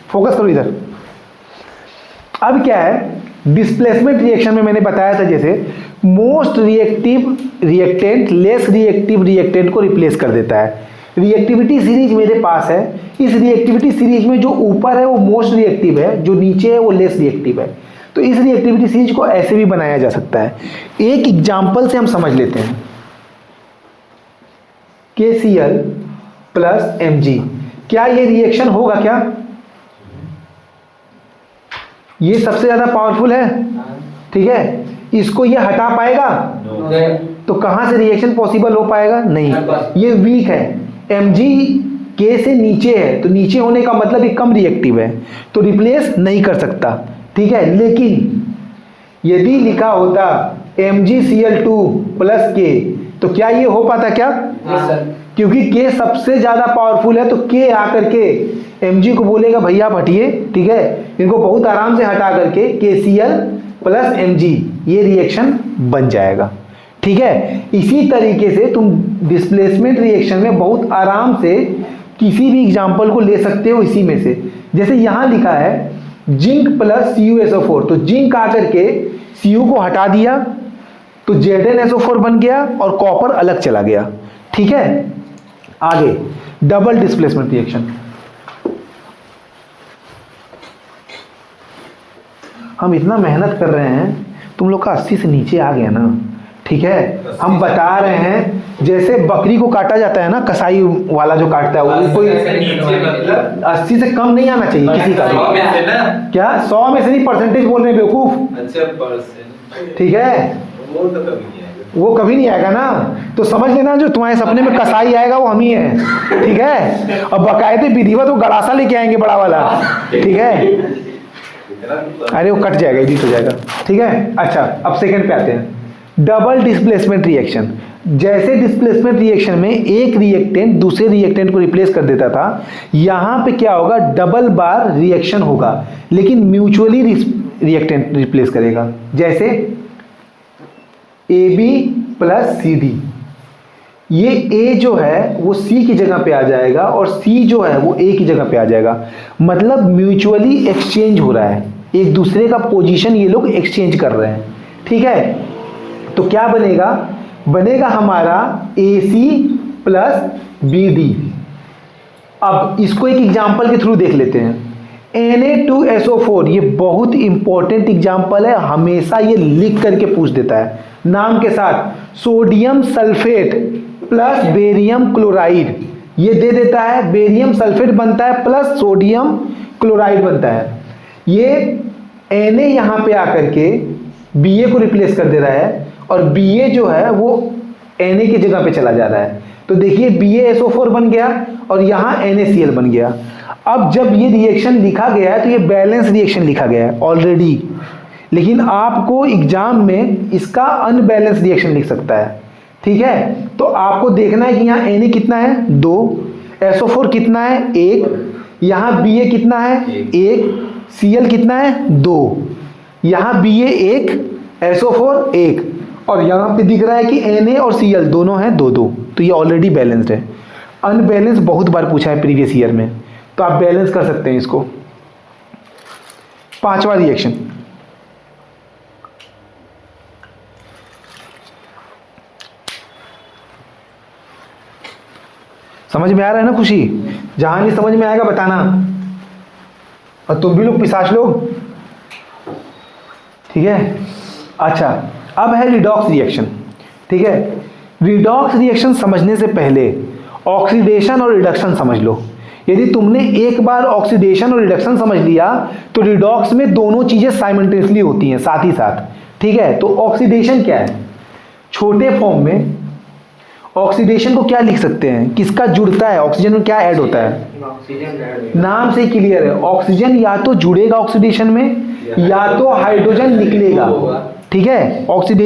Focus करो इधर। अब क्या है, डिस्प्लेसमेंट रिएक्शन में मैंने बताया था जैसे most reactive reactant less reactive reactant को रिप्लेस कर देता है। रिएक्टिविटी सीरीज मेरे पास है, इस रिएक्टिविटी सीरीज में जो ऊपर है वो मोस्ट रिएक्टिव है, जो नीचे है वो लेस रिएक्टिव है। तो इस रिएक्टिविटी सीरीज को ऐसे भी बनाया जा सकता है। एक एग्जांपल से हम समझ लेते हैं। KCl प्लस Mg, क्या ये रिएक्शन होगा? क्या ये सबसे ज्यादा पावरफुल है? ठीक है, इसको ये हटा पाएगा? तो कहां से रिएक्शन पॉसिबल हो पाएगा? नहीं, ये वीक है। Mg K से नीचे है, तो नीचे होने का मतलब ये कम रिएक्टिव है, तो रिप्लेस नहीं कर सकता। ठीक है, लेकिन यदि लिखा होता MgCl2 प्लस K, तो क्या ये हो पाता? क्या क्योंकि K सबसे ज्यादा पावरफुल है, तो K आकर के Mg को बोलेगा भैया आप हटिए। ठीक है, इनको बहुत आराम से हटा करके KCl प्लस Mg ये रिएक्शन बन जाएगा। ठीक है, इसी तरीके से तुम डिस्प्लेसमेंट रिएक्शन में बहुत आराम से किसी भी एग्जांपल को ले सकते हो इसी में से। जैसे यहां लिखा है जिंक प्लस CuSO4, तो जिंक आकर के Cu को हटा दिया तो ZnSO4 बन गया और कॉपर अलग चला गया। ठीक है, आगे डबल डिस्प्लेसमेंट रिएक्शन। हम इतना मेहनत कर रहे हैं, तुम लोग का 80 से नीचे आ गया ना। ठीक है, हम बता रहे हैं जैसे बकरी को काटा जाता है ना, कसाई वाला जो काटता है वो कोई 80 से कम नहीं आना चाहिए किसी का। क्या 100 में से नहीं, परसेंटेज बोल रहे हैं बेवकूफ। ठीक है, वो कभी नहीं आएगा ना, तो समझ लेना जो तुम्हारे सपने में कसाई आएगा वो हम ही है। ठीक है, और बकायदे विधिवत वो गड़ासा लेके आएंगे बड़ा वाला। ठीक है, अरे वो कट जाएगा, एडिट हो जाएगा। ठीक है, अच्छा अब सेकंड पे आते हैं, डबल डिस्प्लेसमेंट रिएक्शन। जैसे डिस्प्लेसमेंट रिएक्शन में एक रिएक्टेंट दूसरे रिएक्टेंट को रिप्लेस कर देता था, यहां पे क्या होगा, डबल बार रिएक्शन होगा, लेकिन म्यूचुअली रिएक्टेंट रिप्लेस करेगा। जैसे AB प्लस CD, ये A जो है वो C की जगह पे आ जाएगा और C जो है वो A की जगह पे आ जाएगा। मतलब म्यूचुअली एक्सचेंज हो रहा है, एक दूसरे का पोजीशन ये लोग एक्सचेंज कर रहे हैं। ठीक है, तो क्या बनेगा? बनेगा हमारा AC प्लस BD। अब इसको एक एग्जांपल के थ्रू देख लेते हैं। Na2SO4, ये बहुत इंपॉर्टेंट एग्जांपल है, हमेशा ये लिख करके पूछ देता है नाम के साथ। Sodium sulphate plus barium chloride, ये दे देता है, बेरियम सल्फेट बनता है प्लस सोडियम क्लोराइड बनता है। ये Na यहाँ पे आकर के Ba को रिप्लेस कर दे रहा है और Ba जो है वो Na की जगह पे चला जा रहा है। तो देखिए BaSO4 बन गया और यहाँ NaCl बन गया। अब जब ये रिएक्शन लिखा गया है तो ये बैलेंस रिएक्शन लिखा गया है ऑलरेडी, लेकिन आपको एग्जाम में इसका अनबैलेंस रिएक्शन लिख सकता है। ठीक है, तो आपको देखना है कि यहाँ Na कितना है 2, SO4 कितना है 1, यहाँ Ba कितना है 1, Cl कितना है 2, यहाँ Ba 1, SO4 1, और यहाँ पे दिख रहा है कि Na और Cl दोनों हैं 2-2, तो ये ऑलरेडी बैलेंस्ड है। अनबैलेंस बहुत बार पूछा है प्रीवियस ईयर में, तो आप बैलेंस कर सकते हैं इसको। पांचवा रिएक्शन, समझ में आ रहा है ना खुशी? जहां नहीं समझ में आएगा बताना, और तुम भी लोग पिशाच लोग। ठीक है, अच्छा अब है रिडॉक्स रिएक्शन। ठीक है, रिडॉक्स रिएक्शन समझने से पहले ऑक्सीडेशन और रिडक्शन समझ लो। यदि तुमने एक बार ऑक्सीडेशन और रिडक्शन समझ लिया तो रिडॉक्स में दोनों चीजें साइमल्टेनियसली होती हैं साथ ही साथ। ठीक है, तो ऑक्सीडेशन क्या है? छोटे फॉर्म में ऑक्सीडेशन को क्या लिख सकते हैं? किसका जुड़ता है ऑक्सीजन में, क्या ऐड होता है? नाम से क्लियर है, ऑक्सीजन या तो जुड़ेगा ऑक्सीडेशन में या तो हाइड्रोजन निकलेगा। ठीक है, ऑक्सीडेशन